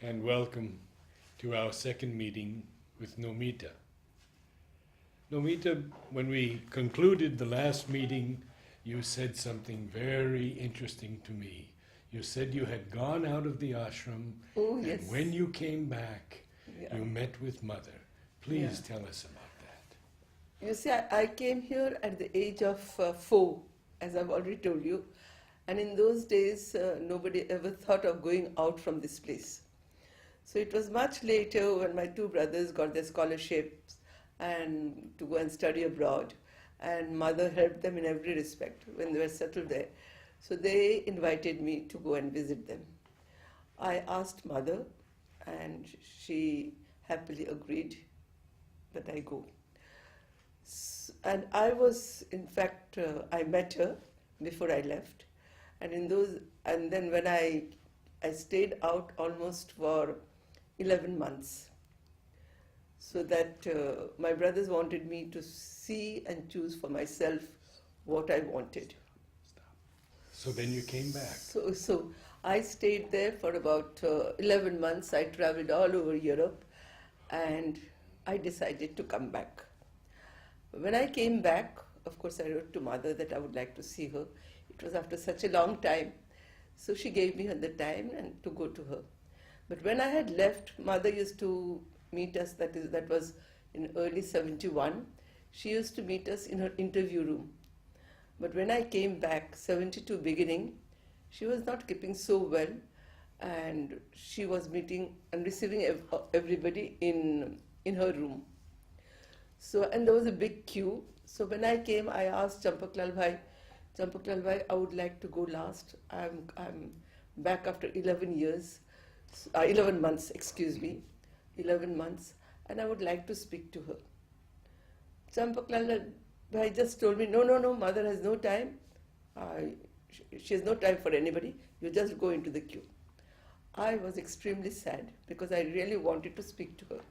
and welcome to our second meeting with Namita. Namita, when we concluded the last meeting, you said something very interesting to me. You said you had gone out of the ashram, Oh, and yes. when you came back, Yeah. you met with Mother. Please Yeah. tell us about that. You see, I came here at the age of 4, as I've already told you. And in those days, nobody ever thought of going out from this place. So it was much later when my two brothers got their scholarships and to go and study abroad. And mother helped them in every respect when they were settled there. So they invited me to go and visit them. I asked mother, and she happily agreed that I go. And I was, in fact, I met her before I left, and then when I stayed out almost for 11 months, so that my brothers wanted me to see and choose for myself what I wanted. So then you came back. So I stayed there for about 11 months. I traveled all over Europe, and I decided to come back. When I came back, of course, I wrote to mother that I would like to see her. It was after such a long time. So she gave me the time and to go to her. But when I had left, mother used to meet us, that was in early 71. She used to meet us in her interview room. But when I came back, 72 beginning, she was not keeping so well, and she was meeting and receiving everybody in her room. So, and there was a big queue. So when I came, I asked Champaklal Bhai, I would like to go last. I'm back after 11 years, 11 months, excuse me, 11 months, and I would like to speak to her. Champaklal Bhai just told me, no, mother has no time. She has no time for anybody. You just go into the queue. I was extremely sad because I really wanted to speak to her.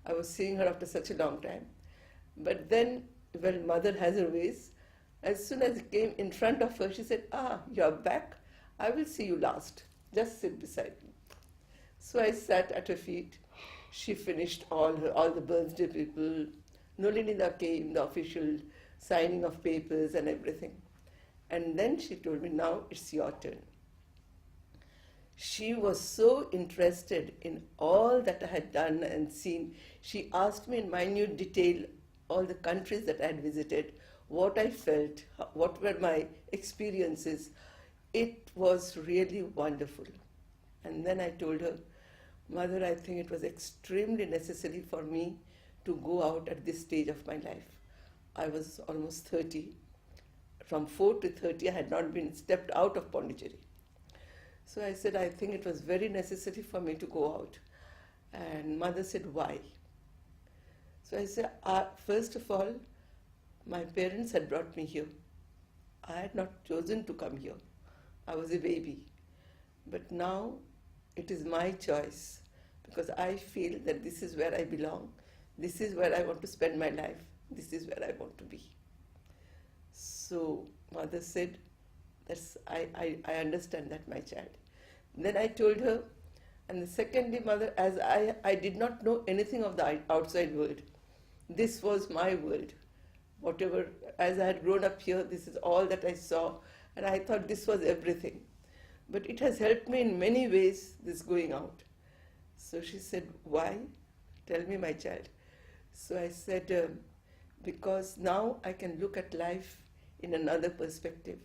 I was seeing her after such a long time. But then, well, mother has her ways. As soon as I came in front of her, she said, you're back. I will see you last. Just sit beside me. So I sat at her feet. She finished all the birthday people. Nolinida came, the official signing of papers and everything. And then she told me, now it's your turn. She was so interested in all that I had done and seen. She asked me in minute detail all the countries that I had visited, what I felt, what were my experiences. It was really wonderful. And then I told her, Mother, I think it was extremely necessary for me to go out at this stage of my life. I was almost 30. From 4 to 30, I had not been stepped out of Pondicherry. So I said, I think it was very necessary for me to go out. And mother said, why? So I said, first of all, my parents had brought me here. I had not chosen to come here. I was a baby. But now it is my choice because I feel that this is where I belong. This is where I want to spend my life. This is where I want to be. So mother said, I understand that, my child. Then I told her, and secondly, mother, as I did not know anything of the outside world. This was my world. Whatever, as I had grown up here, this is all that I saw, and I thought this was everything. But it has helped me in many ways, this going out. So she said, why? Tell me, my child. So I said, because now I can look at life in another perspective.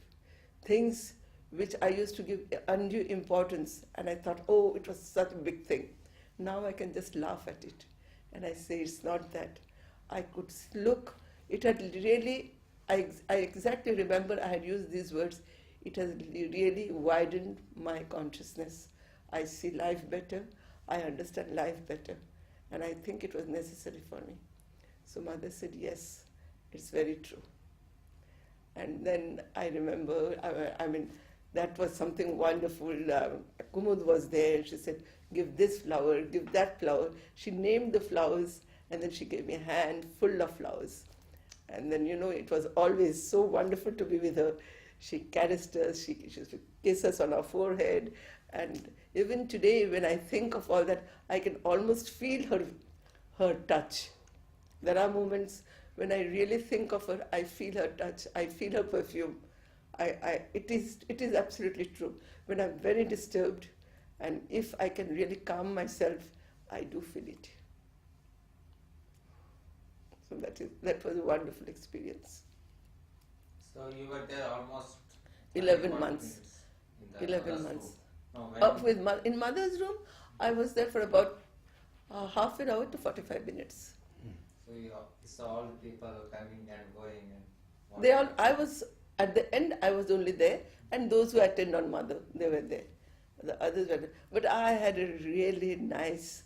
Things which I used to give undue importance, and I thought, oh, it was such a big thing. Now I can just laugh at it. And I say, it's not that. I could look, it had really, I exactly remember I had used these words, it has really widened my consciousness. I see life better, I understand life better, and I think it was necessary for me. So mother said, yes, it's very true. And then I remember, that was something wonderful. Kumud was there. She said, give this flower, give that flower. She named the flowers, and then she gave me a hand full of flowers. And then, it was always so wonderful to be with her. She caressed us, she used to kiss us on our forehead. And even today, when I think of all that, I can almost feel her touch. There are moments when I really think of her, I feel her touch, I feel her perfume. It is absolutely true. When I'm very disturbed, and if I can really calm myself, I do feel it. So that was a wonderful experience. So you were there almost 11 40 months. minutes in the 11 mother's months. room. No, when, In mother's room, I was there for about half an hour to 45 minutes. so you saw all the people coming and going and They all, I was, at the end, I was only there, and those who attend on mother, they were there. The others were there. But I had a really nice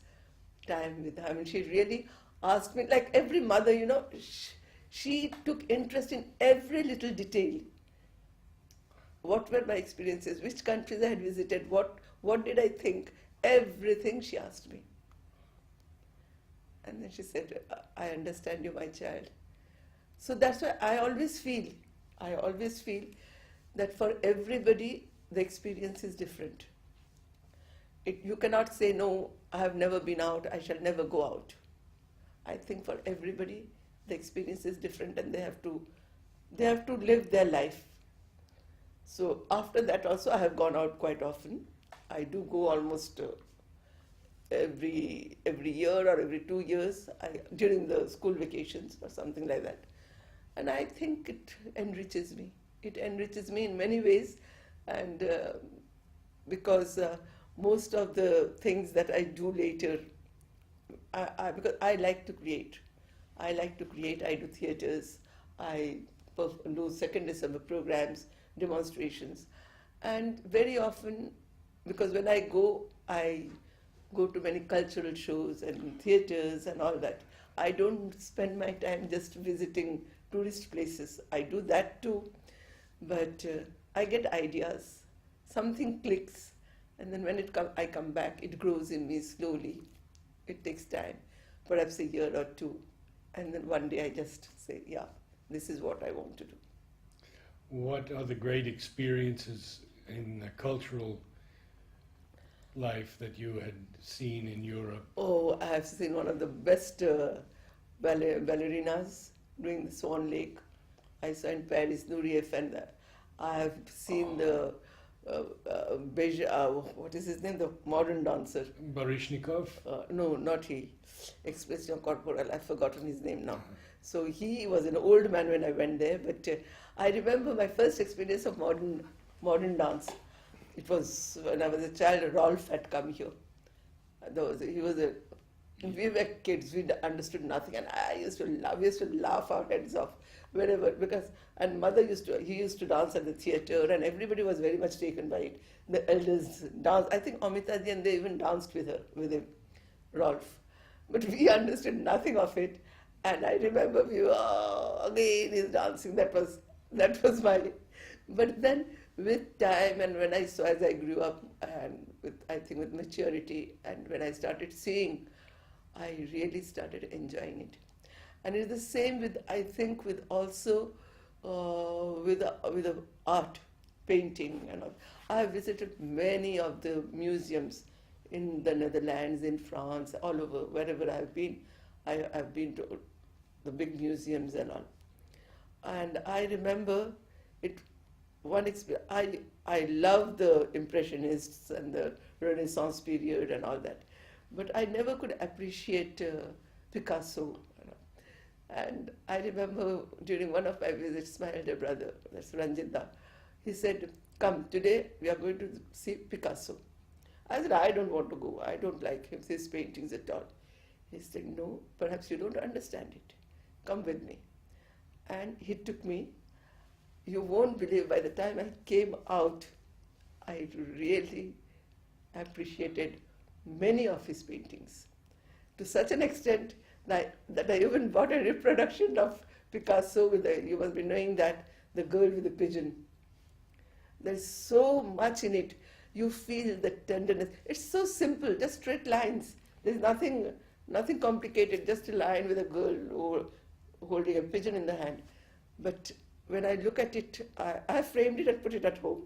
time with her. I mean, she really asked me, like every mother, she took interest in every little detail. What were my experiences? Which countries I had visited? What did I think? Everything she asked me. And then she said, I understand you, my child. So that's why I always feel that for everybody, the experience is different. You cannot say, no, I have never been out, I shall never go out. I think for everybody, the experience is different, and they have to live their life. So after that also, I have gone out quite often. I do go almost every year or every 2 years during the school vacations or something like that. And I think it enriches me. It enriches me in many ways, and because most of the things that I do later, because I like to create. I do theatres, I do second December programs, demonstrations. And very often, because when I go to many cultural shows and theatres and all that. I don't spend my time just visiting tourist places. I do that too, but I get ideas. Something clicks, and then when I come back, it grows in me slowly. It takes time, perhaps a year or two, and then one day I just say, yeah, this is what I want to do. What are the great experiences in the cultural life that you had seen in Europe? Oh, I have seen one of the best ballerinas doing the Swan Lake. I saw in Paris, Nureyev, and I have seen the what is his name? The modern dancer. Baryshnikov? No, not he. Expression Corporal. I've forgotten his name now. So he was an old man when I went there, but I remember my first experience of modern dance. It was when I was a child. Rolf had come here. We were kids. We understood nothing, and we used to laugh our heads off wherever, and he used to dance at the theatre, and everybody was very much taken by it. The elders danced. I think Amita ji and they even danced with him, Rolf. But we understood nothing of it, and I remember again he's dancing. That was my. But then with time, and when I saw, as I grew up, and with maturity, and when I started seeing, I really started enjoying it. And it's the same with art, painting and all. I have visited many of the museums in the Netherlands, in France, all over, wherever I've been. I've been to the big museums and all. And I remember one experience. I love the Impressionists and the Renaissance period and all that. But I never could appreciate Picasso. And I remember during one of my visits, my elder brother, that's Ranjita, he said, come, today we are going to see Picasso. I said, I don't want to go. I don't like his paintings at all. He said, no, perhaps you don't understand it. Come with me. And he took me. You won't believe, by the time I came out, I really appreciated many of his paintings, to such an extent that I even bought a reproduction of Picasso you must be knowing that, the girl with the pigeon. There's so much in it. You feel the tenderness. It's so simple, just straight lines. There's nothing complicated, just a line with a girl holding a pigeon in the hand. But when I look at it, I framed it and put it at home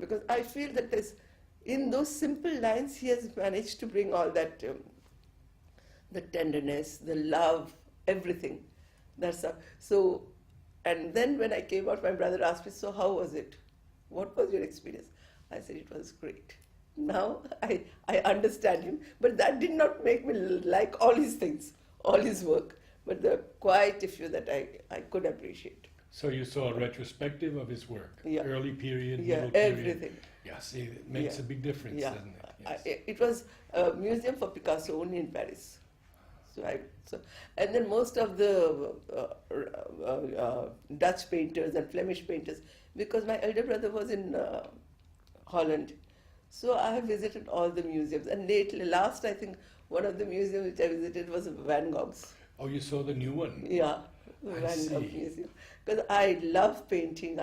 because I feel that in those simple lines, he has managed to bring all that, the tenderness, the love, everything. So, and then when I came out, my brother asked me, so how was it? What was your experience? I said, it was great. Now I understand him, but that did not make me like all his things, all his work. But there are quite a few that I could appreciate. So you saw a retrospective of his work, Yeah. early period, Yeah, middle period. everything. Yeah, see, it makes Yeah. a big difference, Yeah. doesn't it? Yes. It was a museum for Picasso only in Paris. And then most of the Dutch painters and Flemish painters, because my elder brother was in Holland, so I have visited all the museums. And last I think one of the museums which I visited was Van Gogh's. Oh, you saw the new one? Yeah, I Van Gogh see. Museum. Because I love painting,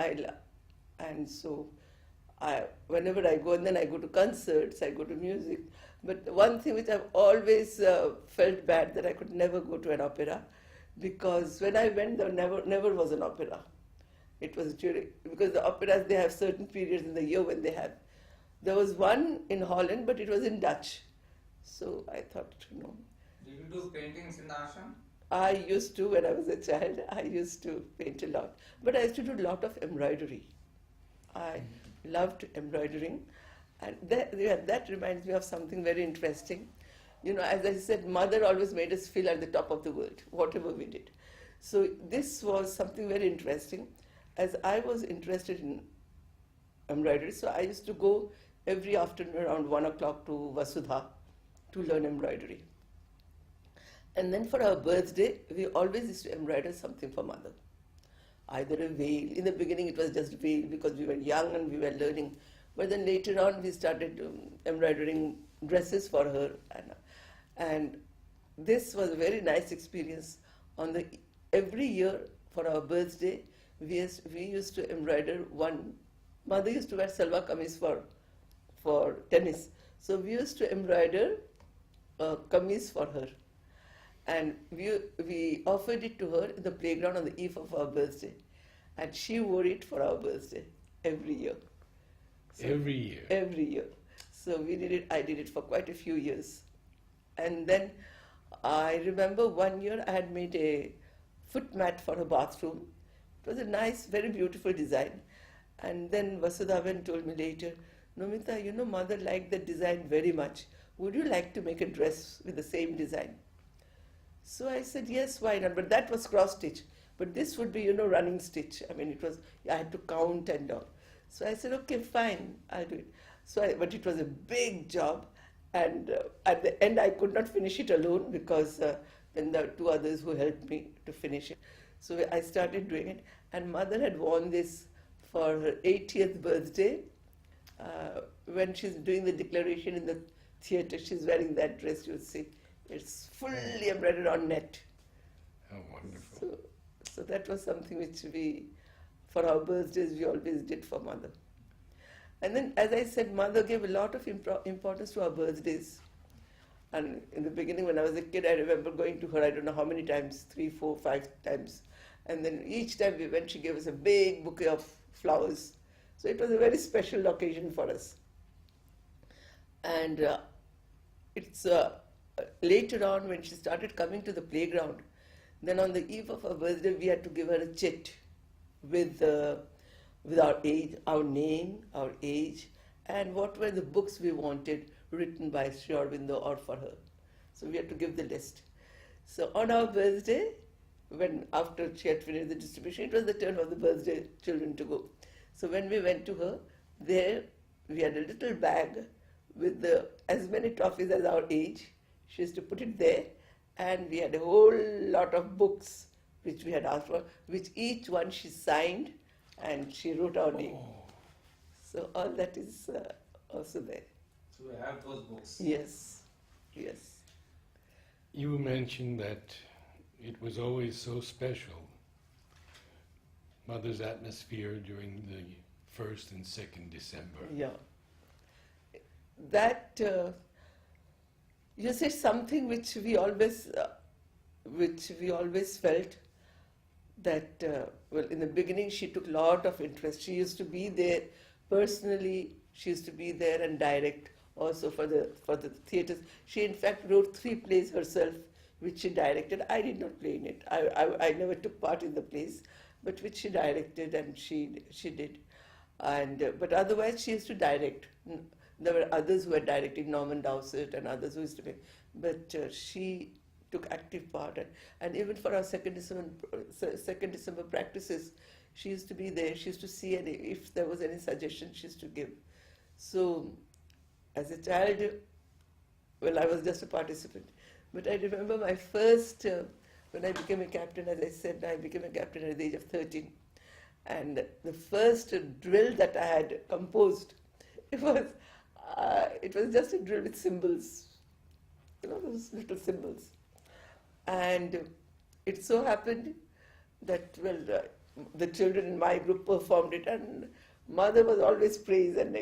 and so whenever I go, and then I go to concerts, I go to music. But one thing which I've always felt bad that I could never go to an opera, because when I went, there never was an opera. It was because the operas, they have certain periods in the year when they have. There was one in Holland, but it was in Dutch. So I thought, no. Do you do paintings in the ashram? I used to, when I was a child, I used to paint a lot. But I used to do a lot of embroidery. I loved embroidering. And that reminds me of something very interesting. You know, as I said, mother always made us feel at the top of the world, whatever we did. So this was something very interesting. As I was interested in embroidery, so I used to go every afternoon around 1 o'clock to Vasudha to learn embroidery. And then for our birthday, we always used to embroider something for mother. Either a veil. In the beginning, it was just veil because we were young and we were learning. But then later on, we started embroidering dresses for her. And this was a very nice experience. Every year for our birthday, we used to embroider one. Mother used to wear salwar kameez for tennis. So we used to embroider a kameez for her. And we offered it to her in the playground on the eve of our birthday. And she wore it for our birthday every year. So Every year? Every year. So I did it for quite a few years. And then I remember one year I had made a foot mat for her bathroom. It was a nice, very beautiful design. And then Vasudhavan told me later, Namita, you know, mother liked the design very much. Would you like to make a dress with the same design? So I said, yes, why not? But that was cross stitch. But this would be, you know, running stitch. I mean, I had to count and all. So I said, okay, fine, I'll do it. But it was a big job. And at the end, I could not finish it alone because then there were two others who helped me to finish it. So I started doing it. And mother had worn this for her 80th birthday. When she's doing the declaration in the theatre, she's wearing that dress, you'll see. It's fully embroidered on net. How wonderful. So that was something which for our birthdays, we always did for mother. And then, as I said, mother gave a lot of importance to our birthdays. And in the beginning, when I was a kid, I remember going to her, I don't know how many times, 3, 4, 5 times. And then each time we went, she gave us a big bouquet of flowers. So it was a very special occasion for us. And it's later on, when she started coming to the playground, then on the eve of her birthday, we had to give her a chit with our age, our name, our age, and what were the books we wanted written by Aurobindo or for her. So we had to give the list. So on our birthday, after she had finished the distribution, it was the turn of the birthday children to go. So when we went to her, there we had a little bag with as many trophies as our age. She used to put it there, and we had a whole lot of books which we had asked for, which each one she signed and she wrote our name. Oh, So all that is also there. So we have those books. Yes, yes. you mentioned that it was always so special, Mother's atmosphere during the 1st and 2nd December. Yeah. That, you said something which we always felt, that, well, in the beginning she took a lot of interest. She used to be there personally. She used to be there and direct also for the theatres. She in fact wrote 3 plays herself, which she directed. I did not play in it. I never took part in the plays, but which she directed and she did. And but otherwise she used to direct. There were others who were directing, Norman Dowsett and others who used to be, but she took active part, and even for our second December practices, she used to be there. She used to see any, if there was any suggestion, she used to give. So, as a child, well, I was just a participant, but I remember my first, when I became a captain, as I said, I became a captain at the age of 13, and the first drill that I had composed, it was just a drill with symbols, those little symbols. And it so happened that, well, the children in my group performed it, and mother was always praised and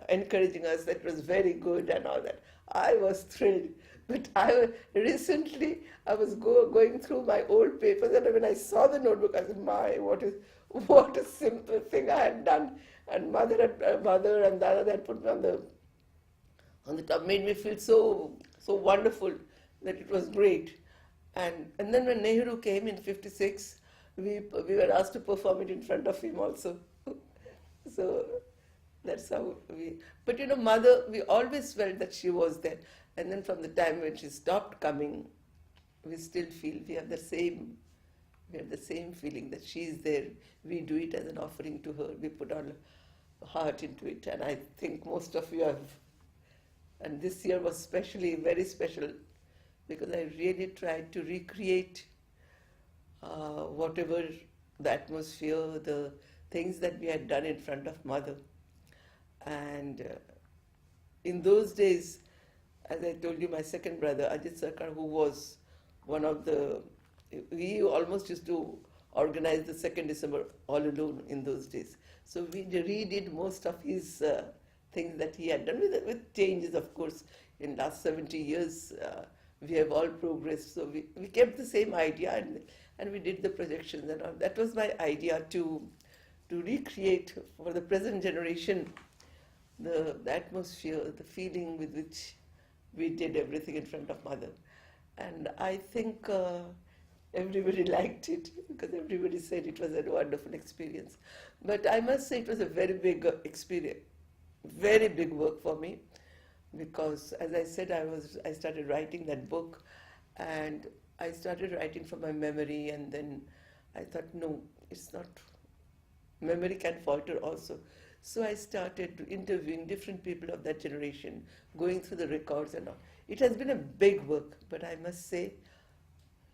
encouraging us that it was very good and all that. I was thrilled. But recently I was going through my old papers, and when I saw the notebook, I said, my, what a simple thing I had done. And mother and Dada had put me on the top, made me feel so wonderful that it was great. And then when Nehru came in 56, we were asked to perform it in front of him also. So that's how but mother, we always felt that she was there. And then from the time when she stopped coming, we still feel we have the same feeling that she is there. We do it as an offering to her. We put our heart into it, and I think most of you have. And this year was especially very special, because I really tried to recreate whatever the atmosphere, the things that we had done in front of mother. And in those days, as I told you, my second brother, Ajit Sarkar, who was one of he almost used to organize the 2nd December all alone in those days. So we redid most of his things that he had done, with changes, of course. In last 70 years, we have all progressed. So we kept the same idea, and we did the projections and all. That was my idea, to recreate for the present generation the atmosphere, the feeling with which we did everything in front of mother. And I think everybody liked it, because everybody said it was a wonderful experience. But I must say it was a very big experience, very big work for me, because as I said, I started writing that book, and I started writing from my memory, and then I thought, no, it's not, memory can falter also. So I started interviewing different people of that generation, going through the records and all. It has been a big work, but I must say,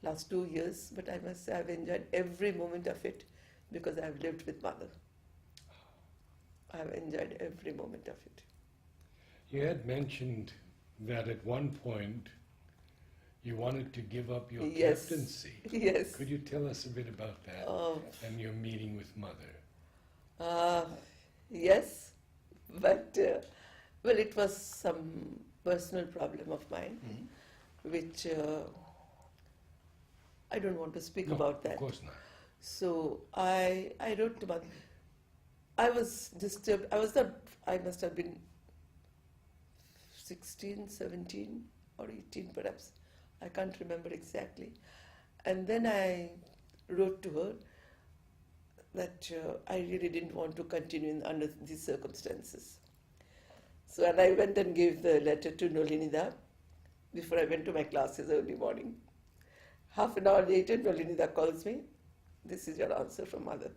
last 2 years, but I must say I've enjoyed every moment of it, because I've lived with mother. I've enjoyed every moment of it. You had mentioned that at one point you wanted to give up your Yes. captaincy. Yes. Could you tell us a bit about that and your meeting with mother? Yes, but well, it was some personal problem of mine, which I don't want to speak No, about that. Of course not. So I wrote to mother. I was disturbed. I must have been 16, 17 or 18 perhaps. I can't remember exactly. And then I wrote to her that I really didn't want to continue under these circumstances. So, and I went and gave the letter to Nolinida before I went to my classes early morning. Half an hour later, Nolinida calls me. This is your answer from mother.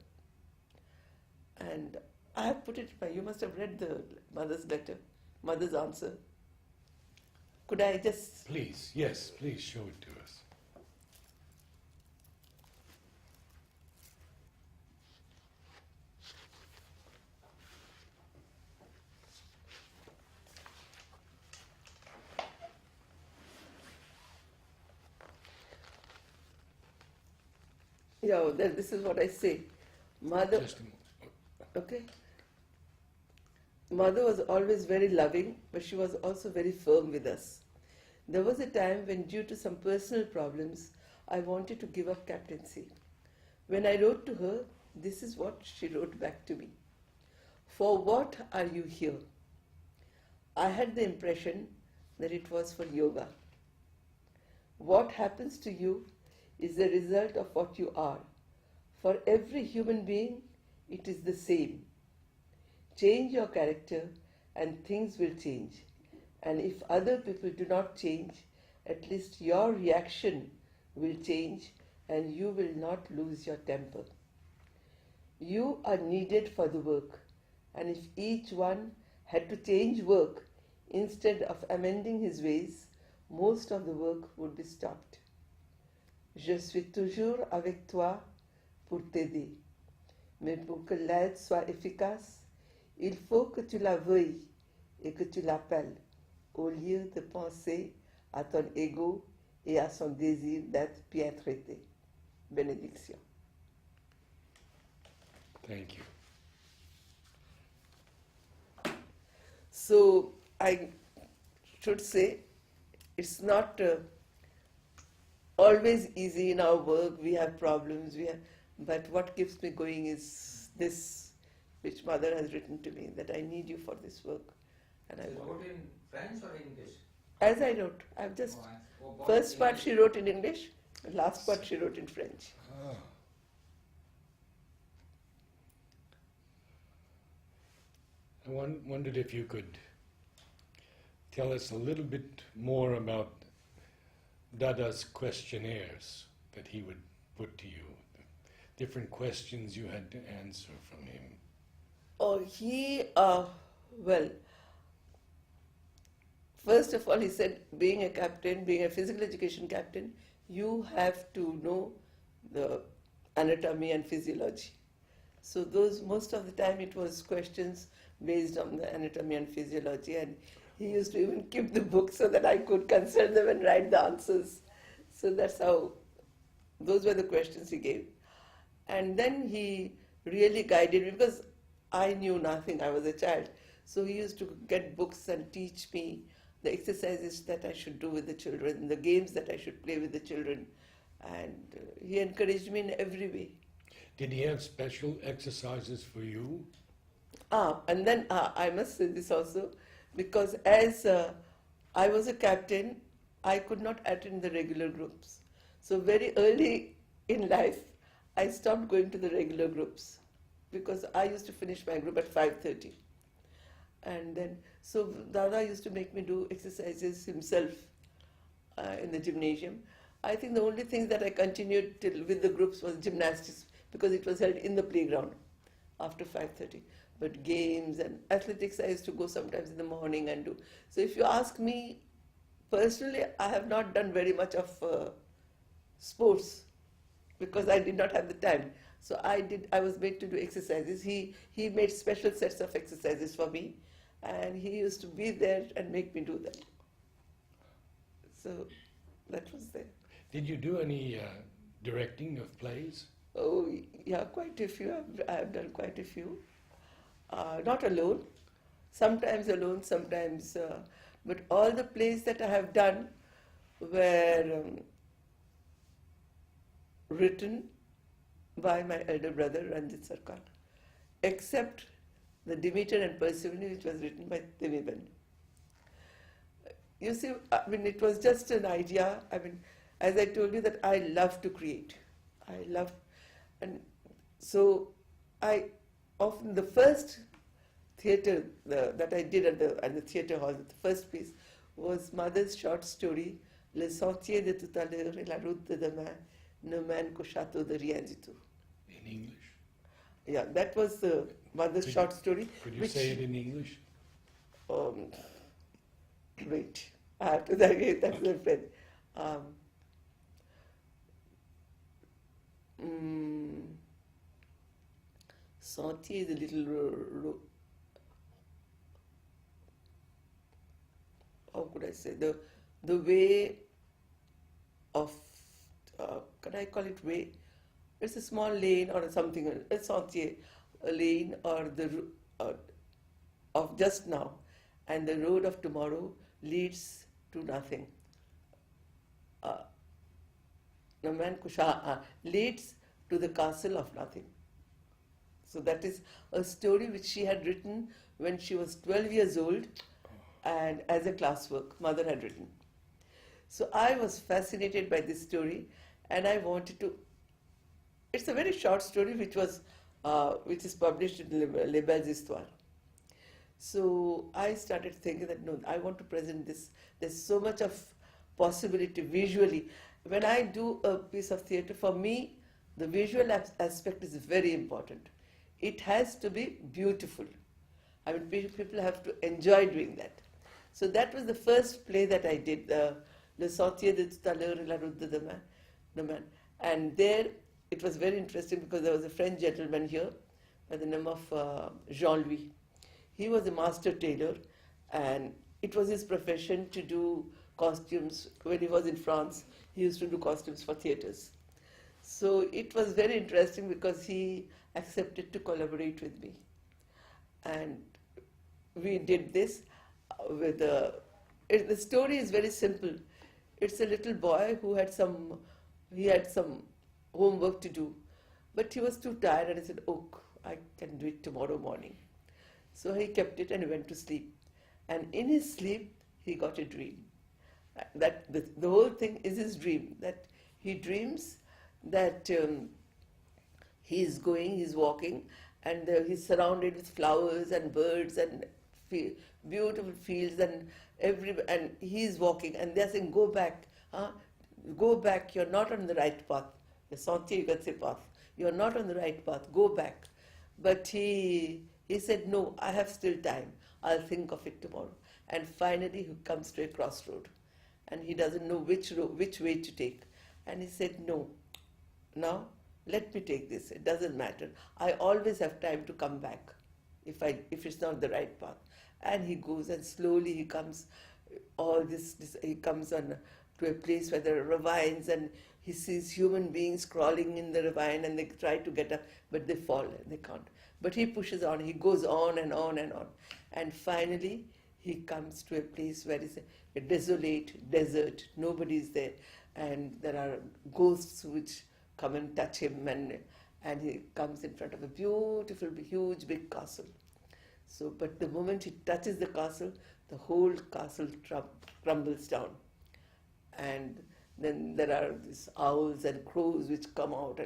And I have put it by, you must have read the mother's letter, mother's answer. Could I just... Please, yes, please show it to us. Yeah, well, this is what I say. Mother... Just a moment. Okay. Mother was always very loving, but she was also very firm with us. There was a time when, due to some personal problems, I wanted to give up captaincy. When I wrote to her, this is what she wrote back to me. For what are you here? I had the impression that it was for yoga. What happens to you is the result of what you are. For every human being, it is the same. Change your character and things will change. And if other people do not change, at least your reaction will change and you will not lose your temper. You are needed for the work, and if each one had to change work instead of amending his ways, most of the work would be stopped. Je suis toujours avec toi pour t'aider. Mais pour que l'aide soit efficace, il faut que tu la veuilles et que tu l'appelles, au lieu de penser à ton ego et à son désir d'être bien traité. Bénédiction. Thank you. So I should say it's not always easy in our work. We have problems. But what keeps me going is this, which Mother has written to me, that I need you for this work. And You wrote in French or English? as I wrote, I've just first part she wrote in English, and last part she wrote in French. Ah. I wondered if you could tell us a little bit more about Dada's questionnaires that he would put to you, the different questions you had to answer from him. Oh, well, first of all, he said, being a captain, being a physical education captain, you have to know the anatomy and physiology. So most of the time it was questions based on the anatomy and physiology, and he used to even keep the books so that I could consult them and write the answers. So that's how, those were the questions he gave. And then he really guided me, because I knew nothing, I was a child. So he used to get books and teach me the exercises that I should do with the children, the games that I should play with the children. And he encouraged me in every way. Did he have special exercises for you? And then I must say this also, because as I was a captain, I could not attend the regular groups. So very early in life, I stopped going to the regular groups, because I used to finish my group at 5:30. And then, so Dada used to make me do exercises himself in the gymnasium. I think the only thing that I continued till with the groups was gymnastics, because it was held in the playground after 5:30. But games and athletics, I used to go sometimes in the morning and do. So if you ask me, personally, I have not done very much of sports, because I did not have the time. So I was made to do exercises. He made special sets of exercises for me, and he used to be there and make me do them. So that was there. Did you do any directing of plays? Oh, yeah, quite a few. I have done quite a few. Not alone, sometimes, but all the plays that I have done were written by my elder brother, Ranjit Sarkar, except the Demeter and Persephone, which was written by Timiben. You see, I mean, it was just an idea. I mean, as I told you, that I love to create. And so often the first theatre that I did at the theatre hall, the first piece, was Mother's short story, Le sentier de tout à l'heure et la route de demain ne mène qu'au château de rien du tout. In English? Yeah, that was the Mother's short story. Could you say it in English? Wait, I have to that's the friend. Sentier, the little how could I say, the way of, can I call it way? It's a small lane or something, a sentier, a lane, or the of just now, and the road of tomorrow leads to nothing. No man leads to the castle of nothing. So that is a story which she had written when she was 12 years old, and as a classwork, mother had written. So I was fascinated by this story, and I wanted to. It's a very short story which is published in Les Belles Histoires. So I started thinking that no, I want to present this. There's so much of possibility visually. When I do a piece of theatre, for me, the visual aspect is very important. It has to be beautiful. I mean, people have to enjoy doing that. So that was the first play that I did, Le Sentier de tout à l'heure et la route de demain. And there, it was very interesting because there was a French gentleman here by the name of Jean-Louis. He was a master tailor, and it was his profession to do costumes. When he was in France, he used to do costumes for theatres. So it was very interesting because he accepted to collaborate with me. And we did this with the story is very simple. It's a little boy who had some homework to do, but he was too tired, and he said, "Oh, I can do it tomorrow morning." So he kept it and he went to sleep. And in his sleep, he got a dream. That the whole thing is his dream. That he dreams that he's walking, and he's surrounded with flowers and birds and beautiful fields, and he's walking, and they're saying, "Go back, go back. You're not on the right path. The sentier, you can say path. You're not on the right path. Go back." But he said, "No, I have still time. I'll think of it tomorrow." And finally, he comes to a crossroad, and he doesn't know which way to take. And he said, "No, now let me take this. It doesn't matter. I always have time to come back if it's not the right path." And he goes, and slowly he comes. He comes on to a place where there are ravines, and he sees human beings crawling in the ravine, and they try to get up, but they fall and they can't. But he pushes on. He goes on and on and on, and finally he comes to a place where it's a desolate desert. Nobody's there, and there are ghosts which come and touch him, and he comes in front of a beautiful, huge, big castle. So, but the moment he touches the castle, the whole castle crumbles down. And then there are these owls and crows which come out,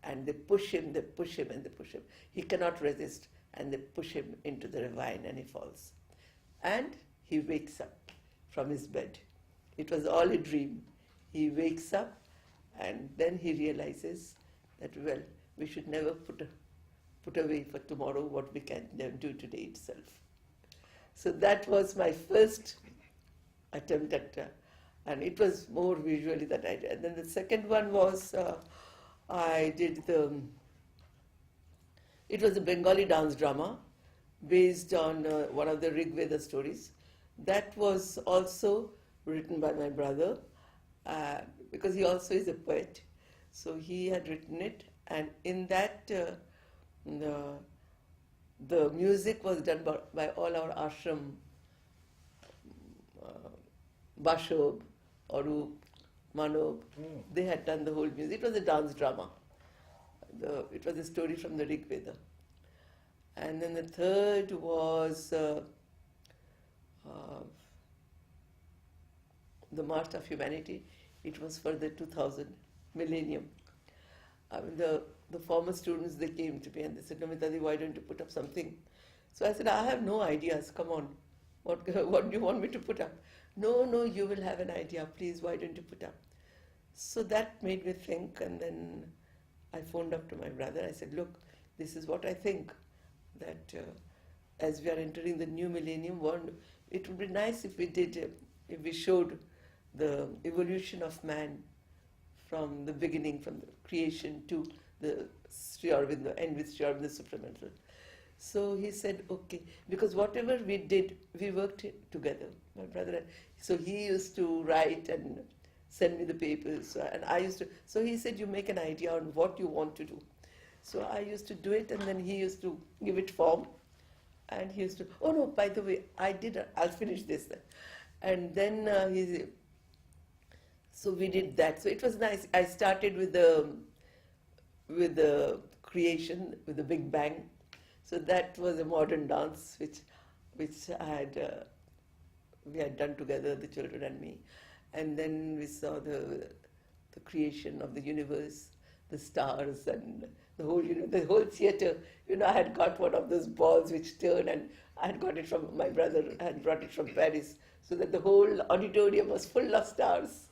and they push him, and they push him. He cannot resist, and they push him into the ravine, and he falls. And he wakes up from his bed. It was all a dream. He wakes up, and then he realizes that, well, we should never put away for tomorrow what we can do today itself. So that was my first attempt at, and it was more visually that I did. And then the second one was, I did it was a Bengali dance drama based on one of the Rig Veda stories. That was also written by my brother, because he also is a poet. So he had written it, and in that the music was done by all our Ashram, Bashob, Aurobindo, Manob. They had done the whole music. It was a dance drama. It was a story from the Rig Veda. And then the third was the March of Humanity. It was for the 2000 millennium. I mean, the former students, they came to me and they said, "Namita, why don't you put up something?" So I said, "I have no ideas. Come on. What do you want me to put up?" No, you will have an idea. Please, why don't you put up? So that made me think, and then I phoned up to my brother. I said, "Look, this is what I think, that as we are entering the new millennium, it would be nice if we showed the evolution of man from the beginning, from the creation to the Sri Aurobindo, and with Sri Aurobindo supramental." So he said, "Okay," because whatever we did, we worked together, my brother. So he used to write and send me the papers, and I used to. So he said, "You make an idea on what you want to do." So I used to do it, and then he used to give it form, and he used to. "Oh no, by the way, I'll finish this then," and then so we did that. So it was nice. I started with with the creation, with the Big Bang. So that was a modern dance which we had done together, the children and me. And then we saw the creation of the universe, the stars, and the whole theater. I had got one of those balls which turn, and I had got it from my brother. I had brought it from Paris, so that the whole auditorium was full of stars.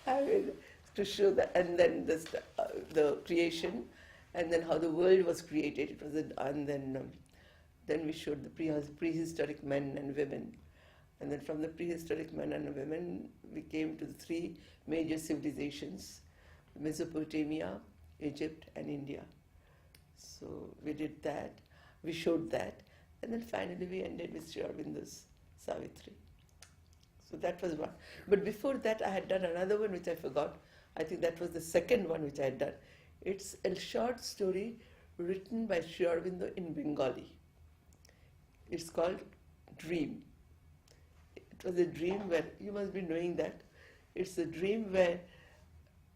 I mean, to show that, and then the creation, and then how the world was created. It was, and then we showed the prehistoric men and women. And then from the prehistoric men and women, we came to the three major civilizations: Mesopotamia, Egypt, and India. So we did that, we showed that, and then finally we ended with Sri Aurobindo's Savitri. So that was one. But before that, I had done another one which I forgot. I think that was the second one which I had done. It's a short story written by Sri Aurobindo in Bengali. It's called Dream. It was a dream where, you must be knowing that, it's a dream where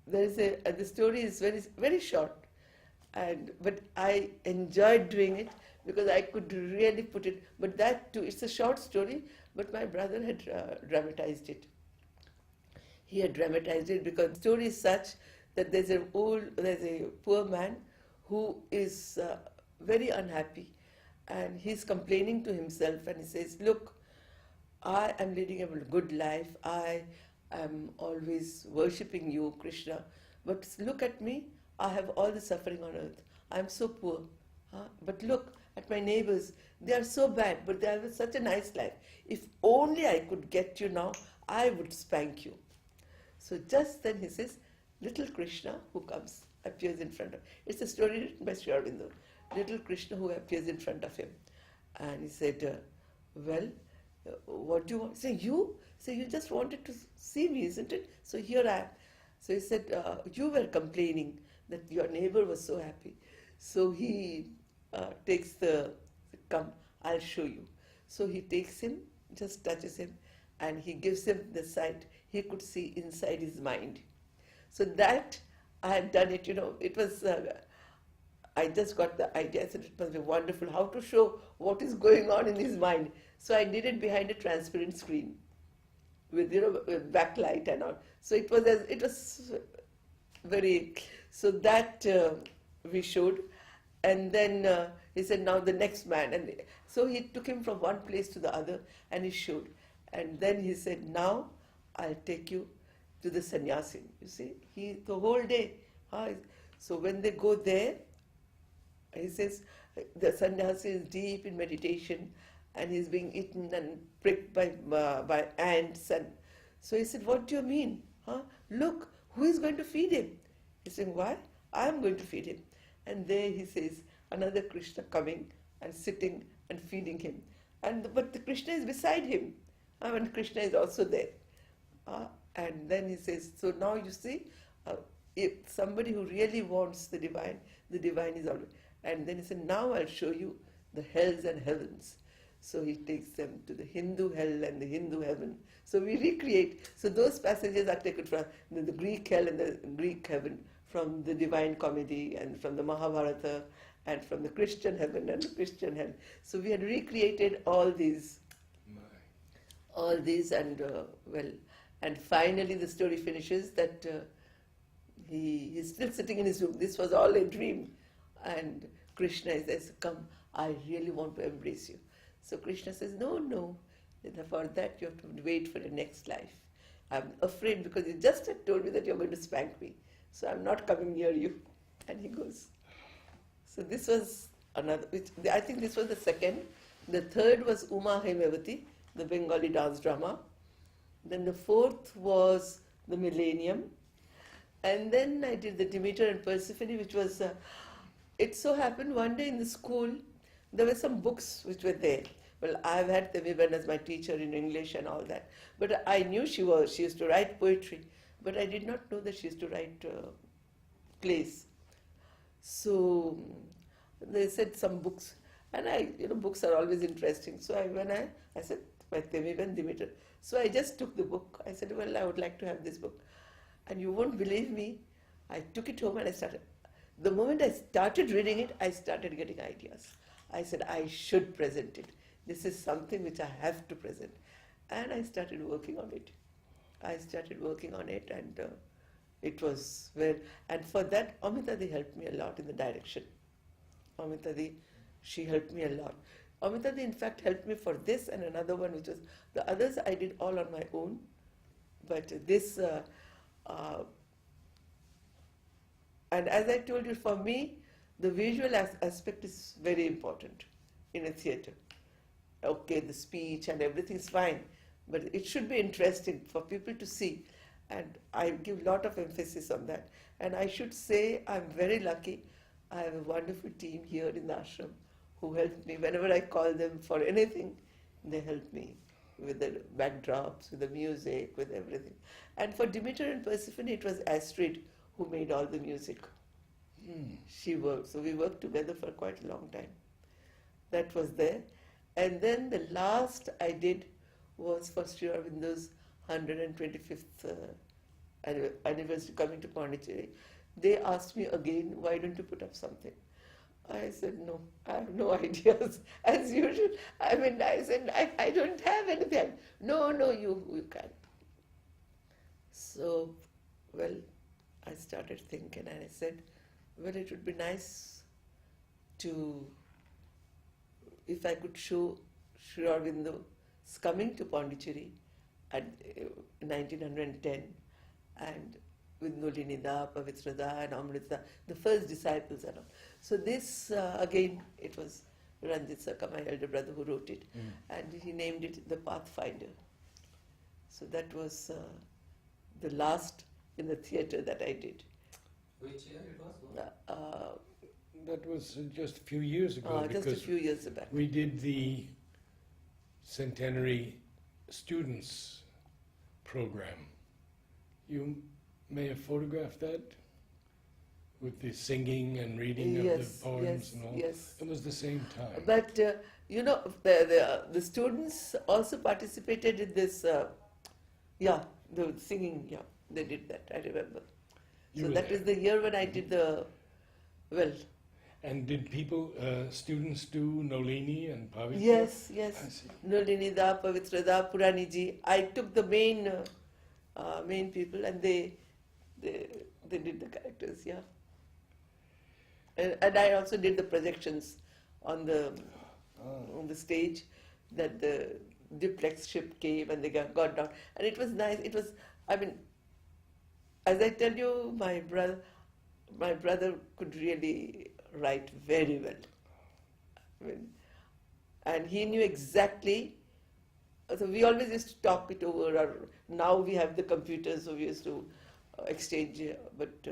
there is the story is very, very short, but I enjoyed doing it because I could really put it, but that too, it's a short story, but my brother had dramatized it. He had dramatized it because the story is such that there's a poor man who is very unhappy, and he's complaining to himself, and he says, look, I am leading a good life, I am always worshipping you, Krishna, but look at me, I have all the suffering on earth, I am so poor, but look at my neighbors, they are so bad, but they have such a nice life. If only I could get you now, I would spank you. So just then he says, little Krishna who comes, appears in front of him. It's a story written by Sri Aurobindo. Little Krishna who appears in front of him. And he said, well, what do you want? Say, you? Say, you just wanted to see me, isn't it? So here I am. So he said, you were complaining that your neighbor was so happy. So he takes come, I'll show you. So he takes him, just touches him, and he gives him the sight. He could see inside his mind. So that, I had done it, it was, I just got the idea. I said, it must be wonderful how to show what is going on in his mind. So I did it behind a transparent screen with, with backlight and all. So it was very, so that we showed. And then he said, now the next man. And so he took him from one place to the other and he showed. And then he said, now I'll take you to the sannyasin. You see, the whole day. So when they go there, he says, the sannyasi is deep in meditation and he's being eaten and pricked by ants. And so he said, what do you mean? Look, who is going to feed him? He's saying, why? I'm going to feed him. And there he says, another Krishna coming and sitting and feeding him. But the Krishna is beside him. And Krishna is also there. And then he says, so now you see, if somebody who really wants the divine is always. And then he said, now I'll show you the hells and heavens. So he takes them to the Hindu hell and the Hindu heaven. So we recreate. So those passages are taken from the Greek hell and the Greek heaven, from the Divine Comedy and from the Mahabharata and from the Christian heaven and the Christian hell. So we had recreated all these and and finally the story finishes that he's still sitting in his room. This was all a dream. And Krishna says, come, I really want to embrace you. So Krishna says, no, for that you have to wait for the next life. I'm afraid because you just had told me that you're going to spank me. So I'm not coming near you. And he goes. So this was another, I think this was the second. The third was Uma Hemavati, the Bengali dance drama. Then the fourth was the Millennium. And then I did the Demeter and Persephone, which was, it so happened one day in the school, there were some books which were there. Well, I've had Temiban as my teacher in English and all that. But I knew she used to write poetry. But I did not know that she used to write plays. So they said some books. And books are always interesting. So I said, by Temiban Demeter. So I just took the book. I said, well, I would like to have this book. And you won't believe me, I took it home and I started. the moment I started reading it, I started getting ideas. I said, I should present it. This is something which I have to present. And I started working on it. And it was well. And for that, Amitadi helped me a lot in the direction. Amitadi, she helped me a lot. Amitadi, in fact, helped me for this and another one, which was the others I did all on my own. But this, and as I told you, for me, the visual aspect is very important in a theatre. Okay, the speech and everything is fine, but it should be interesting for people to see. And I give a lot of emphasis on that. And I should say I'm very lucky. I have a wonderful team here in the ashram who help me. Whenever I call them for anything, they help me with the backdrops, with the music, with everything. And for Demeter and Persephone, it was Astrid who made all the music. She worked. So we worked together for quite a long time. That was there. And then the last I did was for Sri Aurobindo's 125th anniversary coming to Pondicherry. They asked me again, why don't you put up something? I said, no, I have no ideas. As usual. I said, I don't have anything. No, you can. So, well, I started thinking and I said, well, it would be nice to, if I could show Sri Aurobindo's coming to Pondicherry at 1910 and with Nolinida, Pavitrada and Amrita, the first disciples and all. So this, again, it was Ranjit Sarkar, my elder brother, who wrote it, and he named it The Pathfinder. So that was the last in the theatre that I did. Which year it was? That was just a few years ago. Just a few years back. We did the centenary students program. You may have photographed that with the singing and reading of the poems and all. Yes. It was the same time. But the students also participated in this. The singing. Yeah, they did that. I remember. You So were that there. is the year when I did the And did people, students do Nolini and Pavitra? Yes. I see. Nolinida, Pavitrada, Puraniji. I took the main people and they did the characters, yeah. And I also did the projections on the stage, that the duplex ship came and they got down. And it was nice. It was, as I tell you, my brother could really write very well. And he knew exactly. So we always used to talk it over. Or now we have the computers, so we used to exchange. But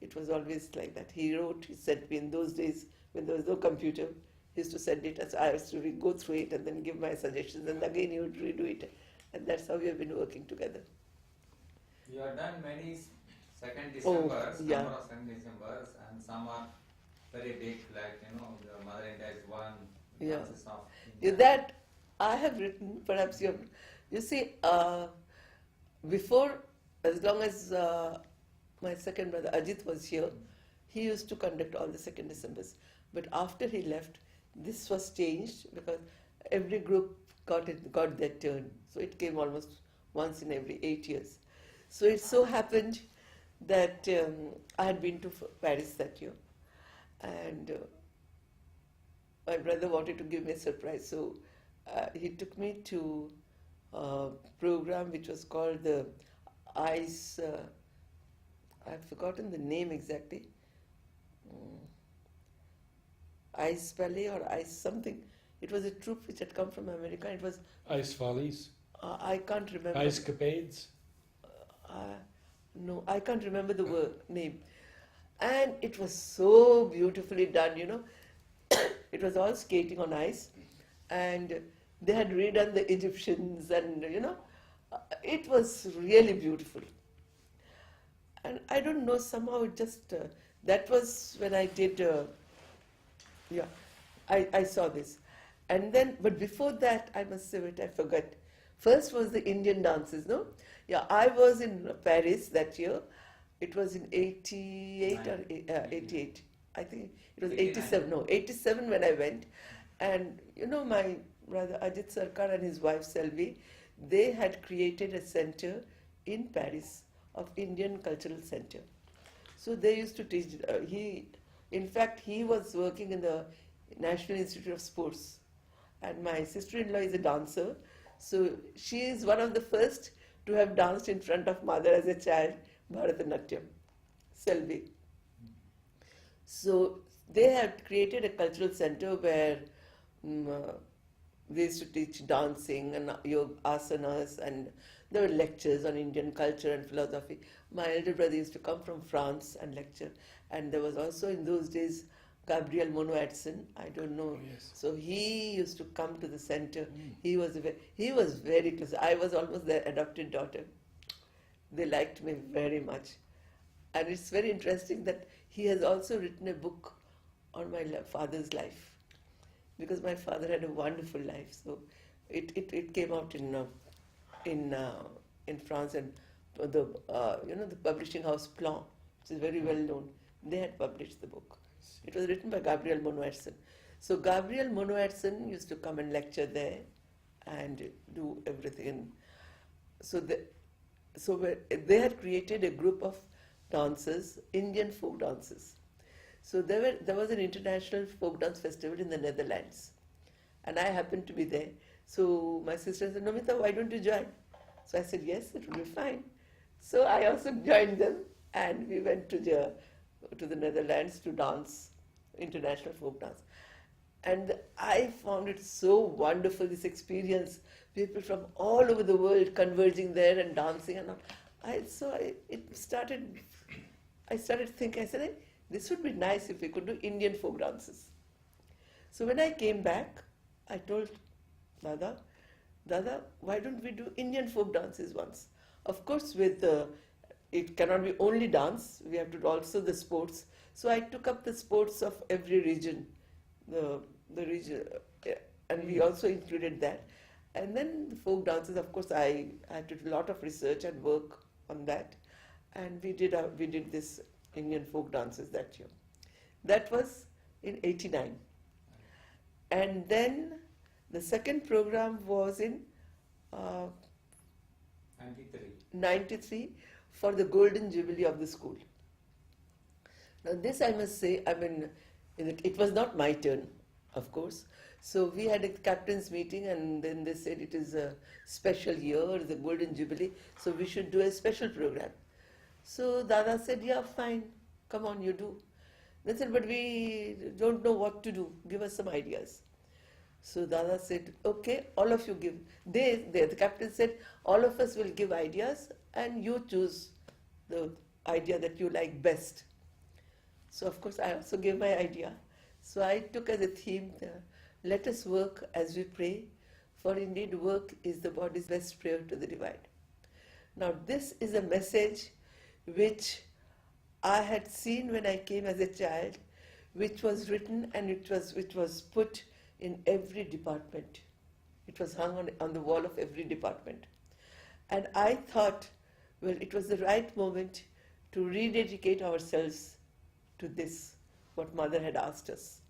it was always like that. He wrote. He sent me in those days when there was no computer. He used to send it as I used to go through it and then give my suggestions, and again he would redo it. And that's how we have been working together. You have done many second Decembers, yeah. number of second Decembers, and some are very big, like the Mother India is one. Yeah. Consists of Yeah, that I have written. Perhaps you see, before, as long as my second brother Ajit was here, he used to conduct all the second Decembers. But after he left, this was changed because every group got their turn. So it came almost once in every 8 years. So it so happened that I had been to Paris that year, and my brother wanted to give me a surprise. So he took me to a program which was called the Ice. I've forgotten the name exactly. Ice Ballet or Ice something. It was a troupe which had come from America. It was Ice Follies? I can't remember. Ice Capades? No, I can't remember the name. And it was so beautifully done, It was all skating on ice. And they had redone the Egyptians and, it was really beautiful. And I don't know, somehow it just, that was when I did, I saw this. And then, but before that, I must say, I forgot. First was the Indian dances, no? Yeah, I was in Paris that year, It was in 88 or 88. I think it was 89. 87. No, 87 when I went. And you know, my brother Ajit Sarkar and his wife Selvi, they had created a center in Paris of Indian Cultural Center. So they used to teach. In fact, he was working in the National Institute of Sports, and my sister-in-law is a dancer. So she is one of the first to have danced in front of mother as a child, Bharatanatyam, Selvi. So they had created a cultural center where they used to teach dancing and yoga asanas, and there were lectures on Indian culture and philosophy. My elder brother used to come from France and lecture, and there was also in those days Gabriel Mono Edson. I don't know. Yes. So he used to come to the center. He was very close. I was almost their adopted daughter. They liked me very much, and it's very interesting that he has also written a book on my father's life, because my father had a wonderful life. So it came out in France, and the the publishing house Plan, which is very well known, they had published the book. It was written by Gabriel Mono Edson. So Gabriel Mono Edson used to come and lecture there and do everything. So they had created a group of dancers, Indian folk dancers. So there was an international folk dance festival in the Netherlands, and I happened to be there. So my sister said, "Namita, why don't you join?" So I said, "Yes, it will be fine." So I also joined them, and we went to the Netherlands to dance, international folk dance. And I found it so wonderful, this experience, people from all over the world converging there and dancing and all. I started thinking, I said, "Hey, this would be nice if we could do Indian folk dances." So when I came back, I told Dada, why don't we do Indian folk dances once? Of course, it cannot be only dance, we have to do also the sports. So I took up the sports of every region, the region, and we also included that. And then the folk dances, of course, I had to do a lot of research and work on that. And we did this Indian folk dances that year. That was in 89. And then the second program was in 93 for the Golden Jubilee of the school. Now this I must say, it was not my turn, of course. So we had a captain's meeting, and then they said it is a special year, the Golden Jubilee, so we should do a special program. So Dada said, "Yeah, fine, come on, you do." They said, "But we don't know what to do, give us some ideas." So Dada said, "Okay, all of you give." The captain said, "All of us will give ideas, and you choose the idea that you like best." So of course I also gave my idea. So I took as a theme, "Let us work as we pray, for indeed work is the body's best prayer to the divine." Now this is a message which I had seen when I came as a child, which was written and which was put in every department. It was hung on the wall of every department. And I thought, well, it was the right moment to rededicate ourselves to this, what Mother had asked us.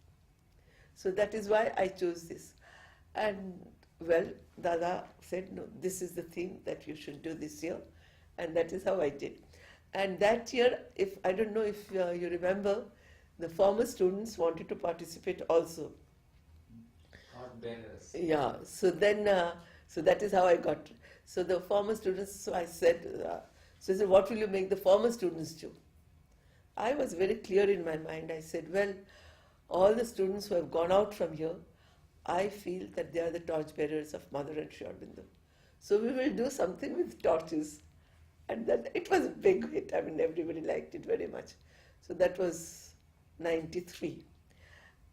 So that is why I chose this. And well, Dada said, "No, this is the theme that you should do this year." And that is how I did. And that year, I don't know if you remember, the former students wanted to participate also. Bearers. Yeah, so then, so that is how I got. So the former students, so I said, "What will you make the former students do?" I was very clear in my mind. I said, "Well, all the students who have gone out from here, I feel that they are the torch bearers of Mother and Sri Aurobindo. So we will do something with torches." And then it was a big hit. Everybody liked it very much. So that was 93.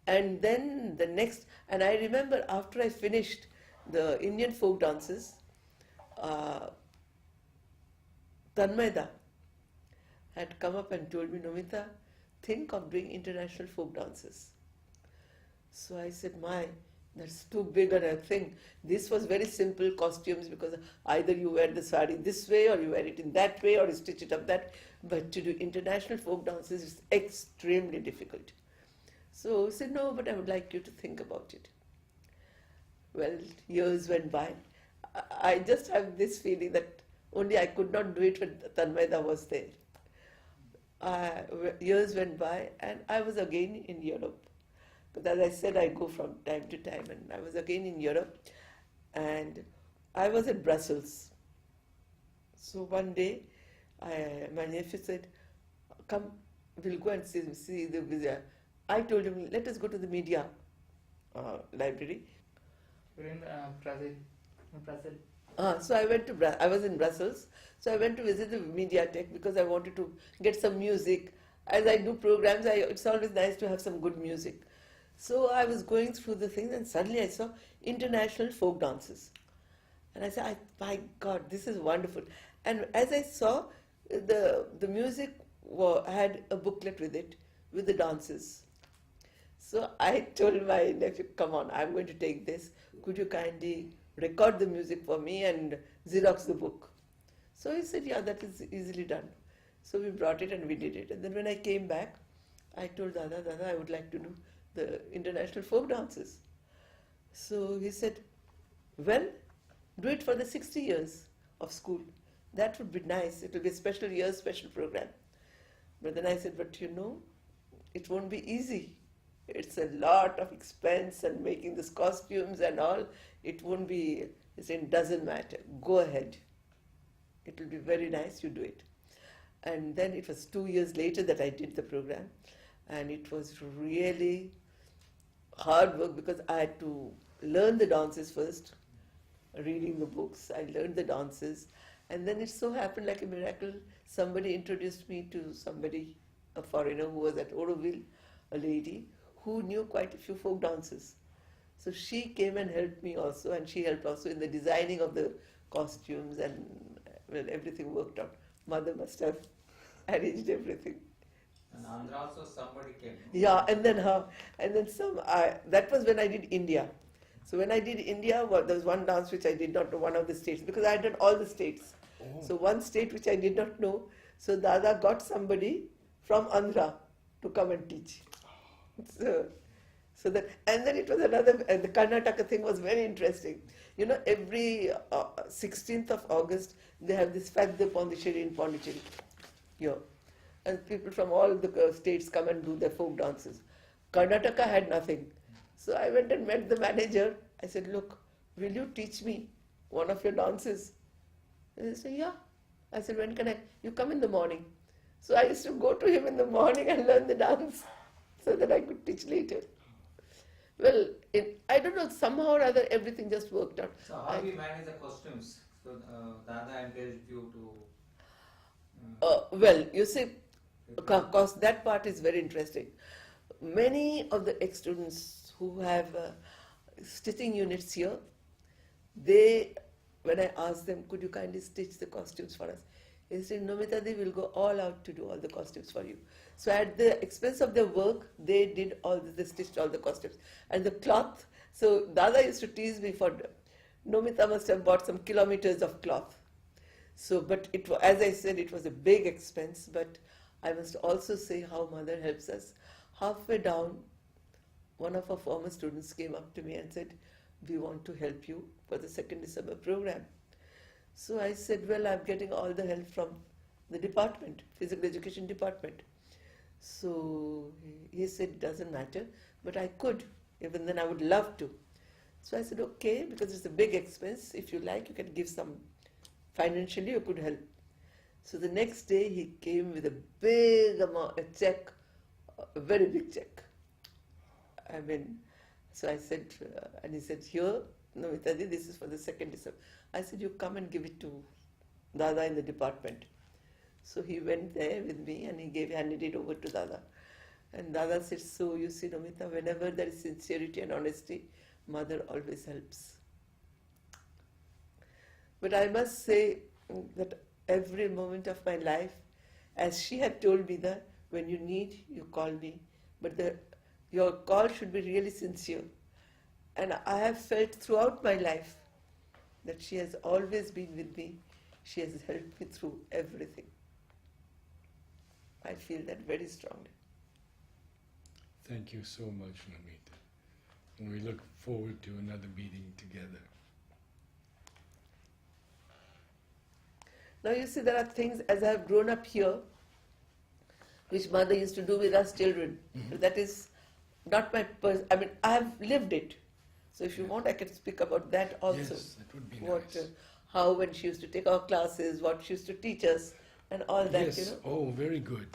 And then the next, and I remember after I finished the Indian folk dances, Tanmaida had come up and told me, "Namita, think of doing international folk dances." So I said, that's too big a thing. This was very simple costumes, because either you wear the sari this way, or you wear it in that way, or you stitch it up that. but to do international folk dances is extremely difficult. So I said, no, but I would like you to think about it. Well, years went by. I just have this feeling that only I could not do it when Tanmaida was there. Years went by and I was again in Europe. But as I said, I go from time to time, and I was again in Europe and I was at Brussels. So one day, my nephew said, come, we'll go and see the museum. I told him, let us go to the media library. We're in Brazil. So I went to I was in Brussels, so I went to visit the Mediatek because I wanted to get some music. As I do programs, it's always nice to have some good music. So I was going through the things and suddenly I saw international folk dances. And I said, my God, this is wonderful. And as I saw, the music had a booklet with it, with the dances. So I told my nephew, come on, I'm going to take this. Could you kindly record the music for me and Xerox the book? So he said, yeah, that is easily done. So we brought it and we did it. And then when I came back, I told Dada, I would like to do the international folk dances. So he said, well, do it for the 60 years of school. That would be nice. It will be a special year, special program. But then I said, but you know, it won't be easy. It's a lot of expense and making these costumes and all. It won't be, he said, it doesn't matter. Go ahead. It will be very nice, you do it. And then it was 2 years later that I did the program. And it was really hard work because I had to learn the dances first, reading the books. I learned the dances. And then it so happened like a miracle, somebody introduced me to somebody, a foreigner who was at Aurobindo, a lady who knew quite a few folk dances. So she came and helped me also, and she helped also in the designing of the costumes, and well, everything worked out. Mother must have arranged everything. And Andhra also somebody came. Yeah, and then that was when I did India. So when I did India, there was one dance which I did not know, one of the states, because I had done all the states. Oh. So one state which I did not know, so Dada got somebody from Andhra to come and teach. So that, and then it was another, the Karnataka thing was very interesting. You know, every 16th of August, they have this Fadde Pondicherry in Pondicherry. Yeah. And people from all the states come and do their folk dances. Karnataka had nothing. So I went and met the manager. I said, look, will you teach me one of your dances? And he said, yeah. I said, when can I? You come in the morning. So I used to go to him in the morning and learn the dance so that I could teach later. Well, I don't know, somehow or other everything just worked out. So how do you manage the costumes? So Dada encouraged you to... Well, you see, because that part is very interesting. Many of the ex-students who have stitching units here, when I asked them, could you kindly stitch the costumes for us? They said, Namita, they will go all out to do all the costumes for you. So at the expense of their work, they did they stitched all the costumes. And the cloth, so Dada used to tease me for, Namita must have bought some kilometers of cloth. So, but as I said, it was a big expense, but I must also say how Mother helps us. Halfway down, one of our former students came up to me and said, we want to help you for the 2nd December program. So I said, well, I'm getting all the help from the department, physical education department. So he said, it doesn't matter, but I could, even then I would love to. So I said, okay, because it's a big expense. If you like, you can give some, financially you could help. So the next day he came with a big amount, a check, a very big check. I mean, so I said, and he said, here, Namita, this is for the 2nd December. I said, you come and give it to Dada in the department. So he went there with me and he handed it over to Dada. And Dada said, so you see, Namita, whenever there is sincerity and honesty, Mother always helps. But I must say that every moment of my life, as she had told me that, when you need, you call me. But your call should be really sincere. And I have felt throughout my life that she has always been with me. She has helped me through everything. I feel that very strongly. Thank you so much, Namita. And we look forward to another meeting together. Now you see, there are things as I have grown up here, which mother used to do with us children. Mhm. That is not my I mean, I have lived it. So if you want, I can speak about that also. Yes, that would be What, nice. how when she used to take our classes, what she used to teach us, and all that. Yes, oh, very good.